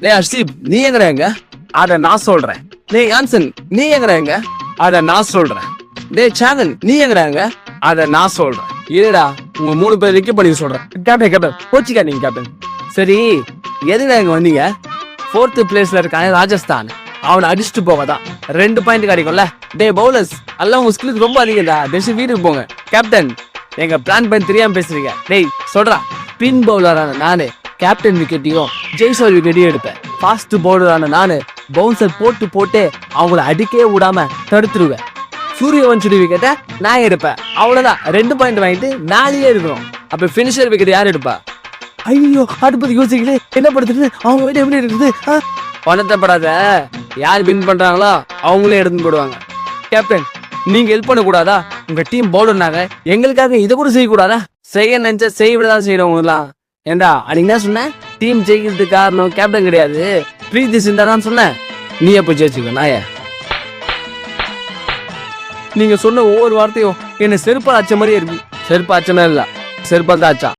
டேய் ஹர்ஷிப், நீ எங்க? அத நான் சொல்றேன். டேய் யான்சன், நீ எங்க? அத நான் சொல்றேன். டேய் சாகன், நீ எங்க? அத நான் சொல்றேன். இருடா, உங்க 3 பேர் ரெக்கி பண்ணி சொல்றேன். கேப்டன் கோச்சிக்கா நீங்க கேப்டன். சரி, எதுல எங்க வந்தீங்க? 4th பிளேஸ்ல இருக்கானே ராஜஸ்தான், அவனை அடிச்சுட்டு போகதான் 2 பாயிண்ட் கிடைக்கும்ல. டே பவுலர்ஸ், எல்லாம் உங்க ஸ்கில்லுக்கு ரொம்ப அதிகம்டா. டெசி வீட்டுக்கு போங்க. கேப்டன், எங்க பிளான் பண்ணி தெரியாம பேசுறீங்க. டேய் சொல்றா, ஸ்பின் பவுலரான நானு கேப்டன் விக்கெட்டையும் ஜெய்ஸ்வால் விக்கெட்டையும் எடுப்பேன். ஃபாஸ்ட் பவுலரான நானு பவுன்சர் போட்டு அவங்கள அடிக்கவே விடாம தடுத்துருவேன். சூரியவன்ஷுடைய விக்கெட்டை நான் எடுப்பேன். அவ்வளவுதான், 2 பாயிண்ட் வாங்கிட்டு 4 இருக்கிறோம். அப்ப பினிஷர் விக்கெட் யார் எடுப்பா? ஐயோ, அடுப்பது யோசிக்கல, என்ன படுத்துட்டு அவங்க வீட்டு எப்படி இருக்குது? பணத்தைப்படாத, யார் வின் பண்றாங்களோ அவங்களே எடுத்து போடுவாங்க. கேப்டன், நீங்க ஹெல்ப் பண்ண கூடாதா? உங்க டீம் பவுலர்னாங்க, எங்களுக்காக இதை கூட செய்யக்கூடாதா? செய்ய நினைச்சா செய்யவிடதான் செய்யறவங்கலாம். ஏண்டா அன்னைக்கு என்ன சொன்ன? டீம் ஜெயிக்கிறதுக்கு காரணம் கேப்டன் கிடையாது, பிரீத்தி சிந்தாதான் சொன்னேன். நீ எப்ப ஜெயிச்சுக்க நாய? நீங்க சொன்ன ஒவ்வொரு வார்த்தையும் என்ன செருப்பா ஆச்ச மாதிரியே இருக்கு. செருப்பா ஆச்சமே இல்ல, செருப்பா தான் ஆச்சா.